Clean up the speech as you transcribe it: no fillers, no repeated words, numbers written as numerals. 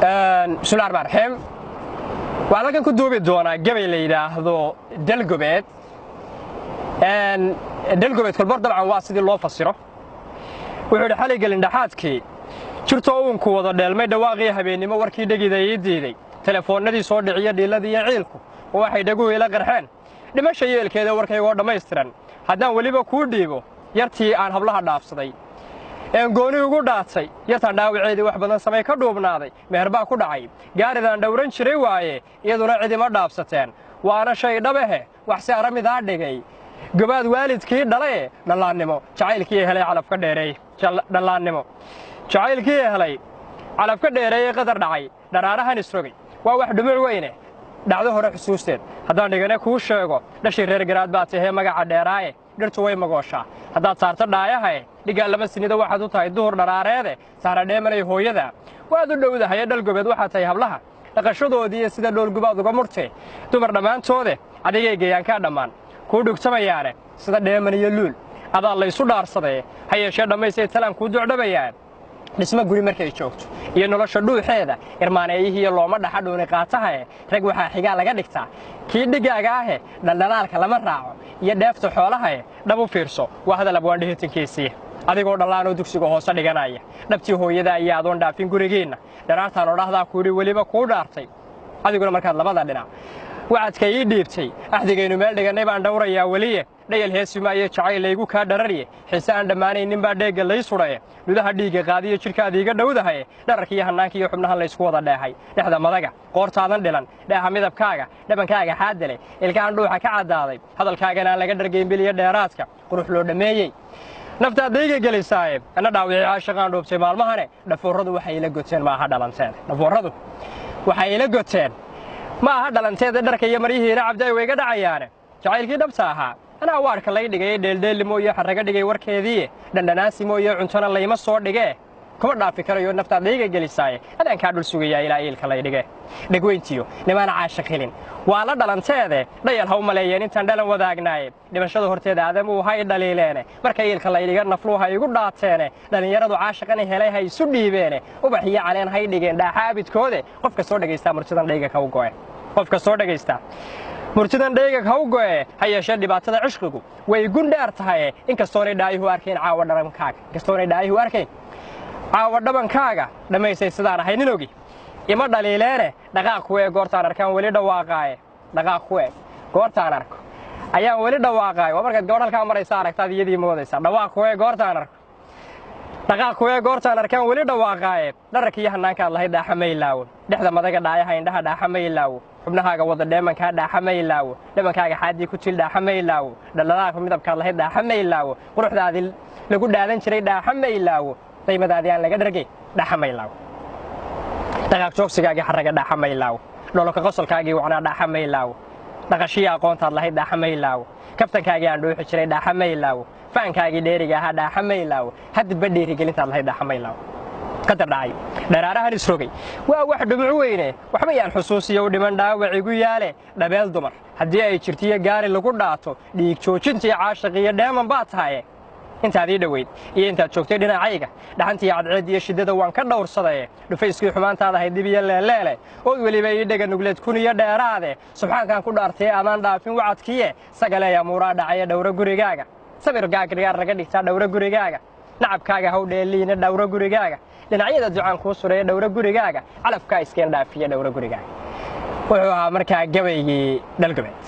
بسم الله الرحمن الرحيم waxaan kan ku duubi doonaa gabay la yiraahdo dalgobeed dalgobeed kolbar dabcan waa sidii loo fasiro wuxuu xalay galin dhaxaadkii jirto uu ku wada dheelmay dhawaaqii habeenimo warkii dhagiday diiday telefoonadii soo dhiciya dhiiladii ciilku waxay dhagu ila qarxeen dhimasho yeelkeeda warkaygo dhameystiran haddaan waliba ku dhiibo yartii aan hablaha dhaafsaday gooni ugu dhaatay yartaan dhaawaceedii wax badan samay ka dhuubnaaday meherbaa ku dhacay gaaridan dhowran jiray waaye iyaduna cidima dhaafsateen waana shay dhabahe wax si aramidaa dhigay gabaad waalidkii dhalay dhalaannimo jacaylkii helay calafka dheereey dhalaannimo jacaylkii helay calafka dheereey qadar dhacay dharaarahan isrogay waa wax dhumuc weyne dhacdo hore xusuusteed haddaan dhigane kuu sheego dhashii reer garaad baa tahee magaca dheeraaye dhirtu way magooshaa haddaad saarto dhaayahae dhigaa laba sinida waxaad u tahay duhur dharaareede saara dheemanay hooyada waad u dhowdahaye dhalgobeed waxaad tahay hablaha dhaqashadoodii sida dhoolgubaad uga murtee dumar dhammaantoode adigay geeyaankaa dhammaan kuu dhugtamayaane sida dheeman iyo luul adaa laysu dhaarsadee ha yeeshee dhammaysay talaan kuu ducdhabayaan dhisma guri markay joogto iyo nolosha dhuuxeeda irmaaneeyihiiyo looma dhaxa dhuuni qaatahae rag waxaa xigaa laga dhigtaa kii dhigaaga ahe dhaldhalaalka lama raaco iyo dheefta xoolahae dhab u fiirso waa hadal abwaandhihitankiisii adigoo dhallaanoo dugsiga hoose dhiganaya dhabtii hooyada ayaa adoon dhaafin gurigiinna dharaartaan odhahdaa kuuhi weliba kuu dhaartay adiguna markaad labada dhinac wacadka ii dhiibtay axdigaynu meel dhigannay baan dhowrayaa weliye dhayal heesima iyo jacayl laygu kaa dharariye xiise aan dhammaanaynin baa dheegga lay sudhaye nudaha dhiigga qaadiyo jidhkaada iiga dhowdahaye dhararkiiyo hannaankiiyo xubnahan laysku wada dheehay dhexda madaga qoortaadan dhilan dheeha midabkaaga dhabankaaga xaadale ilkahan dhuuxa ka caddaaday hadalkaagana aan laga dhargayn biliyo dheeraadka qurux loo dhammeeyey naftaad dayga gelisaaye ana dhaawicii caashaqaan dhuubtay maalmahane dhafoorradu waxay ila goteen maaha dhalanteeda dhafoorradu waxay ila goteen ma aha dhalanteeda dharka iyo maryihiina cabday wayga dhacayaane jacaylkii dhabta ahaa anaa waarka lay dhigay dheeldheellimo iyo xarraga dhigay warkeedii dhandhanaasimo iyo cuntona layma soo dhigee kuma dhaafi karayo naftaad layga gelisaaye adaankaa dhul sugayaa ilaa iilka lay dhige dhegweyntiyo nimaana caashaq helin waa la dhalanteede dhayal ha u maleeyeen intaan dhalan wadaagnaaye dhimashada horteeda aadamuu hay dhaliileene marka iilka laydhiga nafluu ha igu dhaateene dhallinyaradu caashaqani helay ha isu dhiibeene ubax iyo caleen hay dhigeen dhaaxa abidkoode qofka soo dhagaystaa murtidan dhayga ka u go'e qofka soo dhagaystaa murtidan dhayga ka u go'e ha yeeshee dhibaatada cishqigu way gundhaar tahaye inkastoonay dhaayuhu arkayn caawa dhabankaaga inkastoonay dhaayuhu arkayn caawa dhabankaaga dhammaysay sidaan ahay nin ogi ima dhaliileene dhaqaaq ku eeg goortaan arkaan weli dhawaaqaaye dhaqaaq ku eeg goortaan arko ayaan weli dhawaaqaaye waa markaad gabadh halkaa maraysa aragtaad iyadii moodaysaa dhawaaq ku eeg goortaan arko dhaqaaq ku eeg goortaan arkaan weli dhawaaqaaye dhararkiiyo hannaankaad lahayd dhaaxa ma ilaawo dhexda madaga dhaayaha indhaha dhaaxa ma ilaawo xubnahaaga wada dheemankaa dhaaxa ma ilaawo dhabankaaga xaaddii ku til dhaaxa ma ilaawo dhaldhalaalka midabkaad lahayd dhaaxa ma ilaawo quruxdaadii lagu dhaadan jiray dhaaxa ma ilaawo daymadaadii aan laga dhargay dhaaxa ma ilaawo dhaqaaq joogsigaagii xarraga dhaaxa ma ilaawo dhololka qosolkaagii wacnaa dhaaxa ma ilaawo dhaqashiya aqoontaad lahayd dhaaxa ma ilaawo kaftankaagii aan dhuuxi jiray dhaaxa ma ilaawo faankaagii dheeriga ahaa dhaaxa ma ilaawo haddaba dhiirigelintaad lahayd dhaaxa ma ilaawo qadar dhacay dharaarahan isrogay waa wax dhumuc weyne waxba yaan xusuusiyo u dhiman dhaawac igu yaale dhabeel dumar haddii ay jirtiyo gaari lagu dhaato dhiig joojintii caashaqiyo dheeman baa tahaye intaad ii dhoweyd iyo intaad joogtay dhinacayga dhaxantii cadceed iyo shiddada waan ka dhowrsadaye dhufayskii xumaantaad ahayd dib iyo leeleele ood weliba ii dhega nugleed kun iyo dheeraade subxaankaan ku dhaartay adaan dhaafin wacadkiye sagaleeya muuraa dhacaya dhowro gurigaaga samir gaagrigaar laga dhigtaa dhowro gurigaaga nacabkaaga haw dheeliina dhowro gurigaaga dhinacyada ducaan kuu sureeya dhowro gurigaaga calafkaa iskeen dhaafiya dhowro gurigaaga wuxuu ahaa markaa gabaygii dhalgobeed